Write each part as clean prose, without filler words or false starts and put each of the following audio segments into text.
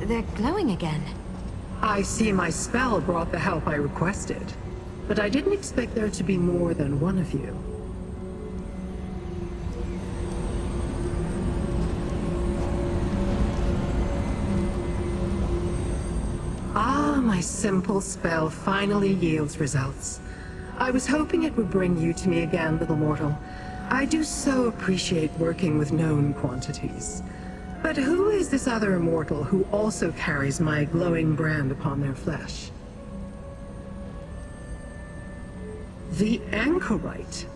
they're glowing again. I see my spell brought the help I requested, but I didn't expect there to be more than one of you. Ah, my simple spell finally yields results. I was hoping it would bring you to me again, little mortal. I do so appreciate working with known quantities. But who is this other immortal who also carries my glowing brand upon their flesh? The Anchorite.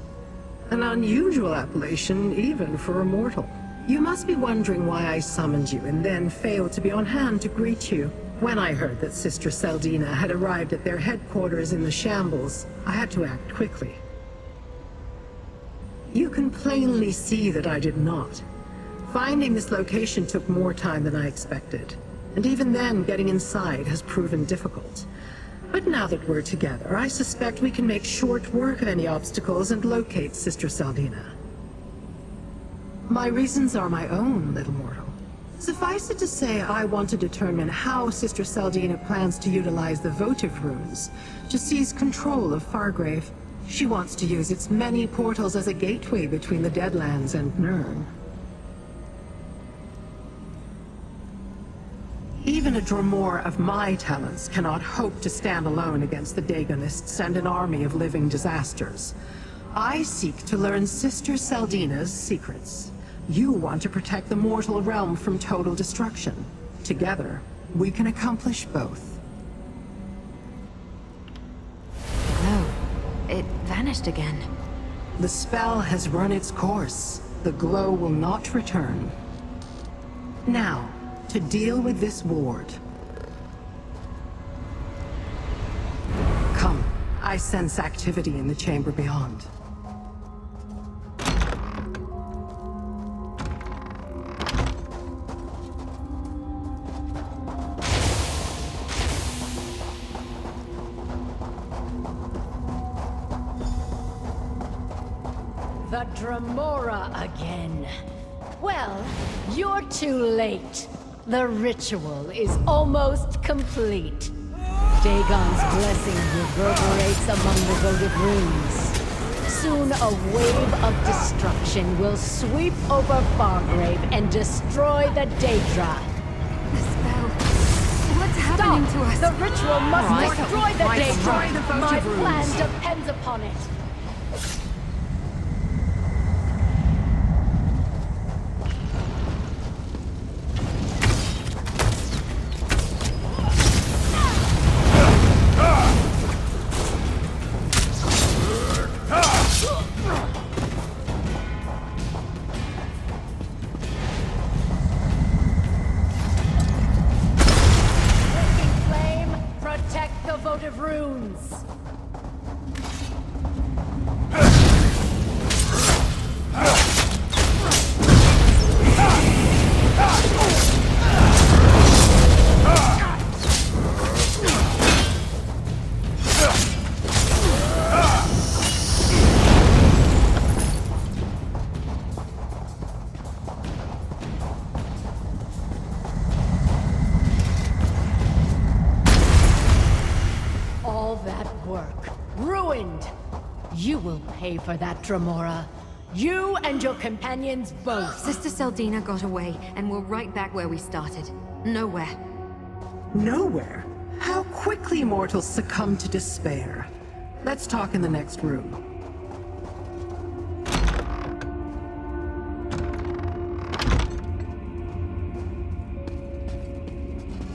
An unusual appellation even for a mortal. You must be wondering why I summoned you and then failed to be on hand to greet you. When I heard that Sister Seldina had arrived at their headquarters in the Shambles, I had to act quickly. You can plainly see that I did not. Finding this location took more time than I expected, and even then, getting inside has proven difficult. But now that we're together, I suspect we can make short work of any obstacles and locate Sister Seldina. My reasons are my own, little mortal. Suffice it to say, I want to determine how Sister Seldina plans to utilize the votive runes to seize control of Fargrave. She wants to use its many portals as a gateway between the Deadlands and Nirn. Even a Dromore of my talents cannot hope to stand alone against the Dagonists and an army of living disasters. I seek to learn Sister Seldina's secrets. You want to protect the mortal realm from total destruction. Together, we can accomplish both. No, it vanished again. The spell has run its course. The glow will not return. Now, to deal with this ward. Come, I sense activity in the chamber beyond. The Dromora again. Well, you're too late. The ritual is almost complete. Dagon's blessing reverberates among the votive runes. Soon a wave of destruction will sweep over Fargrave and destroy the Daedra. The spell. What's happening to us? The ritual must destroy the Destroy the Daedra. My votive runes. plan depends upon it. Votive runes. Ruined! You will pay for that, Dromora. You and your companions both. Sister Seldina got away, and we're right back where we started. Nowhere. Nowhere? How quickly mortals succumb to despair. Let's talk in the next room.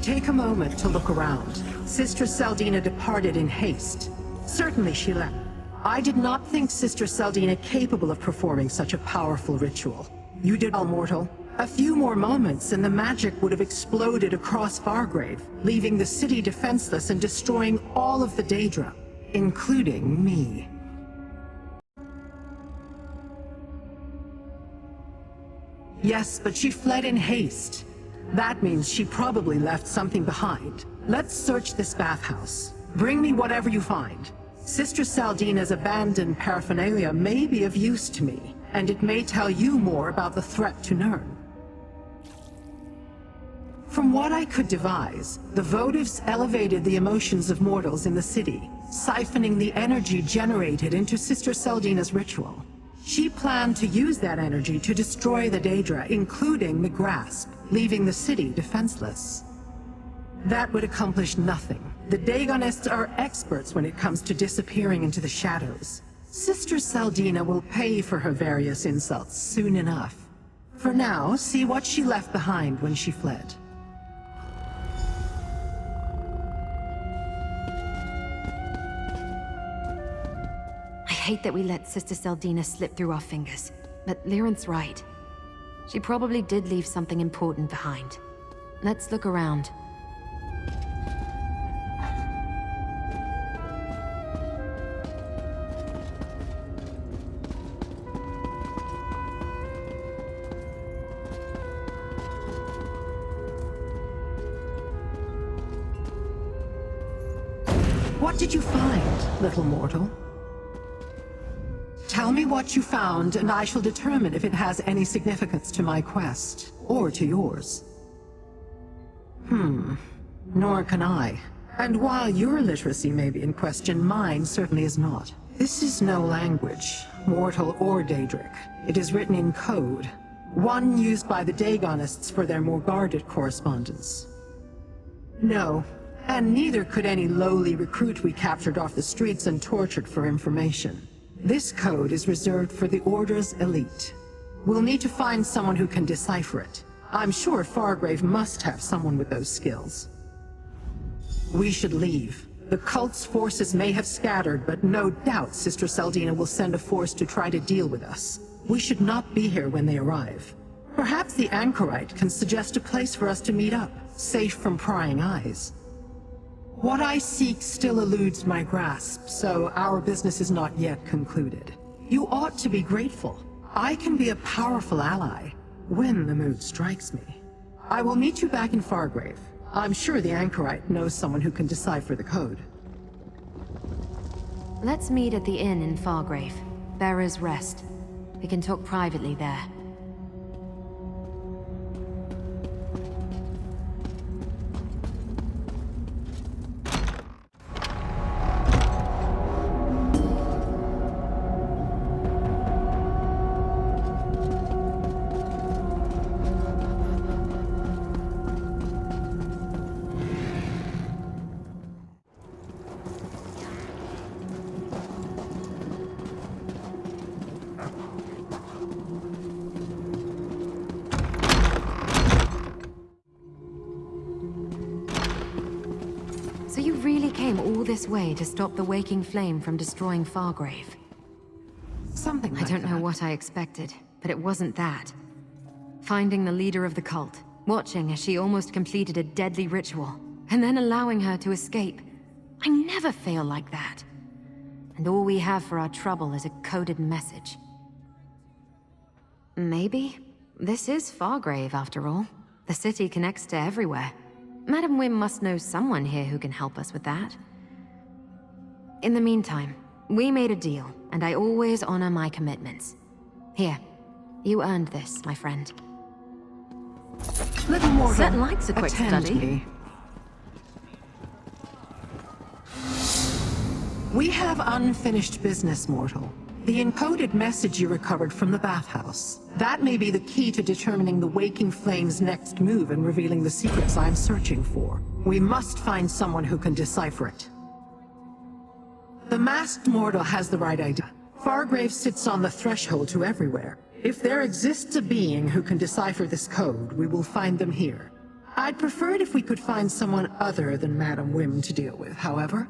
Take a moment to look around. Sister Seldina departed in haste. Certainly she left. I did not think Sister Seldina capable of performing such a powerful ritual. You did well, mortal. A few more moments and the magic would have exploded across Fargrave, leaving the city defenseless and destroying all of the Daedra, including me. Yes, but she fled in haste. That means she probably left something behind. Let's search this bathhouse. Bring me whatever you find. Sister Seldina's abandoned paraphernalia may be of use to me, and it may tell you more about the threat to Nirn. From what I could devise, the votives elevated the emotions of mortals in the city, siphoning the energy generated into Sister Seldina's ritual. She planned to use that energy to destroy the Daedra, including the Grasp, leaving the city defenseless. That would accomplish nothing. The Daegonists are experts when it comes to disappearing into the shadows. Sister Seldina will pay for her various insults soon enough. For now, see what she left behind when she fled. I hate that we let Sister Seldina slip through our fingers, but Lyran's right. She probably did leave something important behind. Let's look around. What did you find, little mortal? Tell me what you found, and I shall determine if it has any significance to my quest, or to yours. Nor can I. And while your literacy may be in question, mine certainly is not. This is no language, mortal or Daedric. It is written in code, one used by the Daegonists for their more guarded correspondence. No, and neither could any lowly recruit we captured off the streets and tortured for information. This code is reserved for the Order's elite. We'll need to find someone who can decipher it. I'm sure Fargrave must have someone with those skills. We should leave. The cult's forces may have scattered, but no doubt Sister Seldina will send a force to try to deal with us. We should not be here when they arrive. Perhaps the Anchorite can suggest a place for us to meet up, safe from prying eyes. What I seek still eludes my grasp, so our business is not yet concluded. You ought to be grateful. I can be a powerful ally, when the mood strikes me. I will meet you back in Fargrave. I'm sure the Anchorite knows someone who can decipher the code. Let's meet at the inn in Fargrave. Bearer's Rest. We can talk privately there. So you really came all this way to stop the waking flame from destroying Fargrave? Something like I don't know that. what I expected, but it wasn't that. Finding the leader of the cult, watching as she almost completed a deadly ritual, and then allowing her to escape. I never fail like that. And all we have for our trouble is a coded message. Maybe this is Fargrave after all. The city connects to everywhere. Madam Wim must know someone here who can help us with that. In the meantime, we made a deal, and I always honor my commitments. Here, you earned this, my friend. Little mortal, Set likes a quick attend study. me. We have unfinished business, mortal. The encoded message you recovered from the Bathhouse. That may be the key to determining the Waking Flame's next move and revealing the secrets I'm searching for. We must find someone who can decipher it. The masked mortal has the right idea. Fargrave sits on the threshold to everywhere. If there exists a being who can decipher this code, we will find them here. I'd prefer it if we could find someone other than Madam Wim to deal with, however.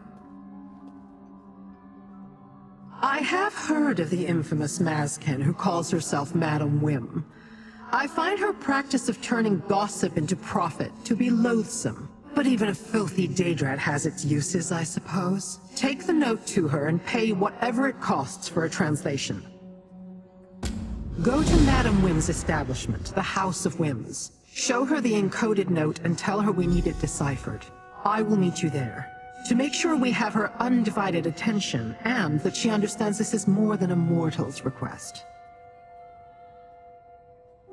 I have heard of the infamous Mazken who calls herself Madam Wim. I find her practice of turning gossip into profit to be loathsome. But even a filthy Daedrat has its uses, I suppose. Take the note to her and pay whatever it costs for a translation. Go to Madam Wim's establishment, the House of Wims. Show her the encoded note and tell her we need it deciphered. I will meet you there. To make sure we have her undivided attention, and that she understands this is more than a mortal's request.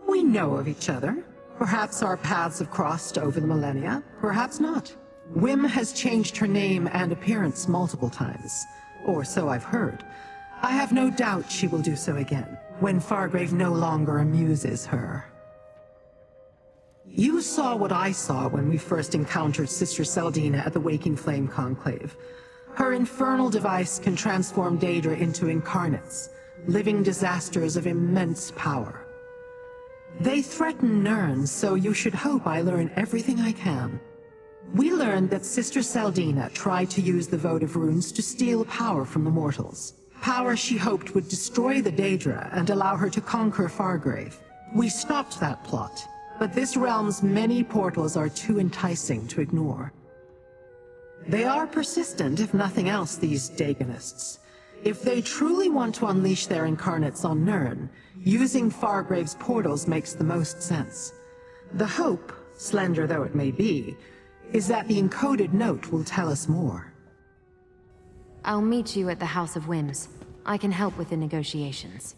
We know of each other. Perhaps our paths have crossed over the millennia, perhaps not. Wim has changed her name and appearance multiple times, or so I've heard. I have no doubt she will do so again, when Fargrave no longer amuses her. You saw what I saw when we first encountered Sister Seldina at the Waking Flame Conclave. Her infernal device can transform Daedra into incarnates, living disasters of immense power. They threaten Nirn, so you should hope I learn everything I can. We learned that Sister Seldina tried to use the votive runes to steal power from the mortals. Power she hoped would destroy the Daedra and allow her to conquer Fargrave. We stopped that plot, but this realm's many portals are too enticing to ignore. They are persistent, if nothing else, these Daegonists. If they truly want to unleash their incarnates on Nirn, using Fargrave's portals makes the most sense. The hope, slender though it may be, is that the encoded note will tell us more. I'll meet you at the House of Whims. I can help with the negotiations.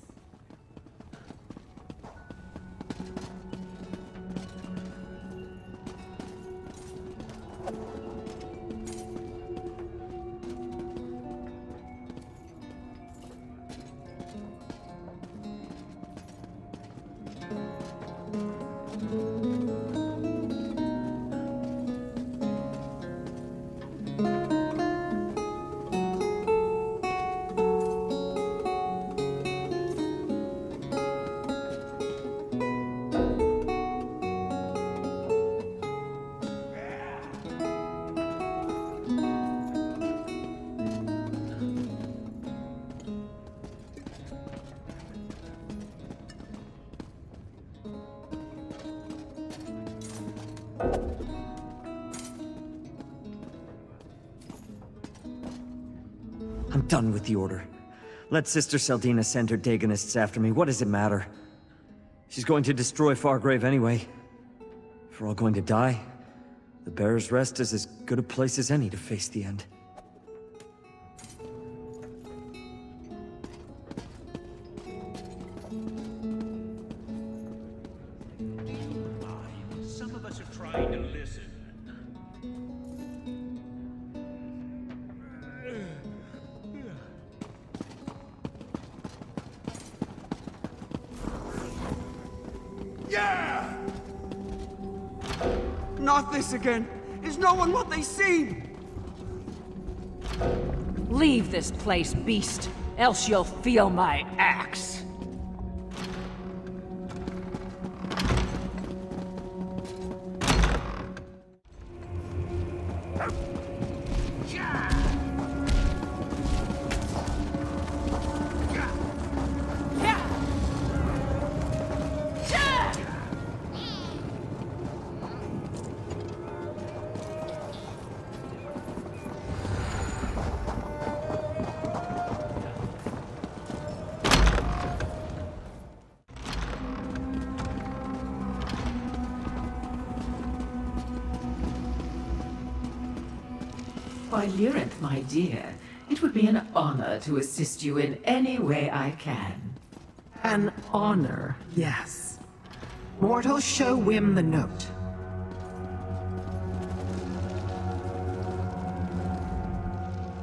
I'm done with the Order. Let Sister Seldina send her Daegonists after me. What does it matter? She's going to destroy Fargrave anyway. If we're all going to die, the Bearer's Rest is as good a place as any to face the end. Some of us are trying to listen. Yeah! Not this again! Is no one what they seem? Leave this place, beast, else you'll feel my axe. Why, Lyrinth, my dear, it would be an honor to assist you in any way I can. An honor, yes. Mortals, show Wim the note.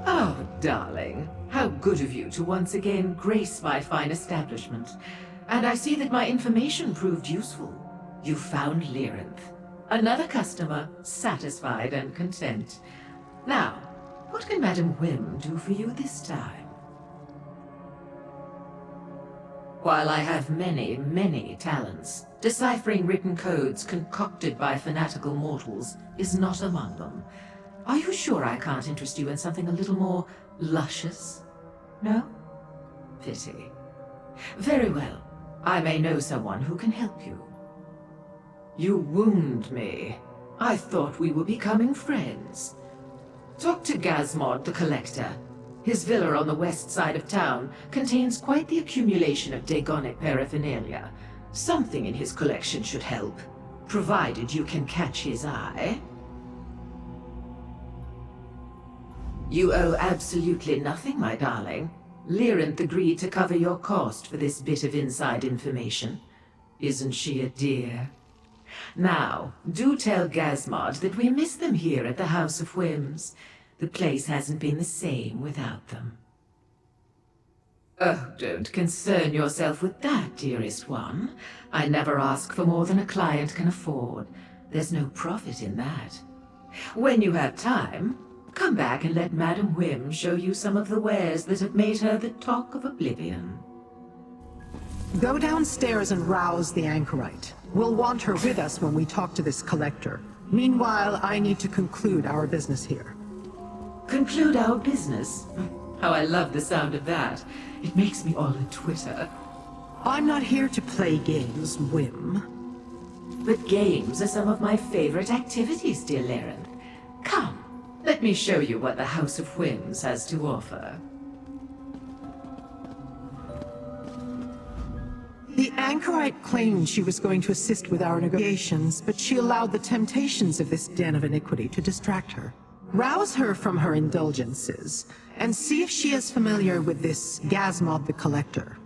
Oh, darling, how good of you to once again grace my fine establishment. And I see that my information proved useful. You found Lyrinth. Another customer, satisfied and content. Now, what can Madam Wim do for you this time? While I have many, many talents, deciphering written codes concocted by fanatical mortals is not among them. Are you sure I can't interest you in something a little more luscious? No? Pity. Very well. I may know someone who can help you. You wound me. I thought we were becoming friends. Talk to Gazmod the Collector. His villa on the west side of town contains quite the accumulation of Daegonic paraphernalia. Something in his collection should help, provided you can catch his eye. You owe absolutely nothing, my darling. Lyrinth agreed to cover your cost for this bit of inside information. Isn't she a dear? Now, do tell Gazmod that we miss them here at the House of Whims. The place hasn't been the same without them. Oh, don't concern yourself with that, dearest one. I never ask for more than a client can afford. There's no profit in that. When you have time, come back and let Madam Whim show you some of the wares that have made her the talk of Oblivion. Go downstairs and rouse the anchorite. We'll want her with us when we talk to this collector. Meanwhile, I need to conclude our business here. Conclude our business? How I love the sound of that. It makes me all a twitter. I'm not here to play games, Whim. But games are some of my favorite activities, dear Laren. Come, let me show you what the House of Whims has to offer. The anchorite claimed she was going to assist with our negotiations, but she allowed the temptations of this den of iniquity to distract her. Rouse her from her indulgences, and see if she is familiar with this Gazmod the Collector.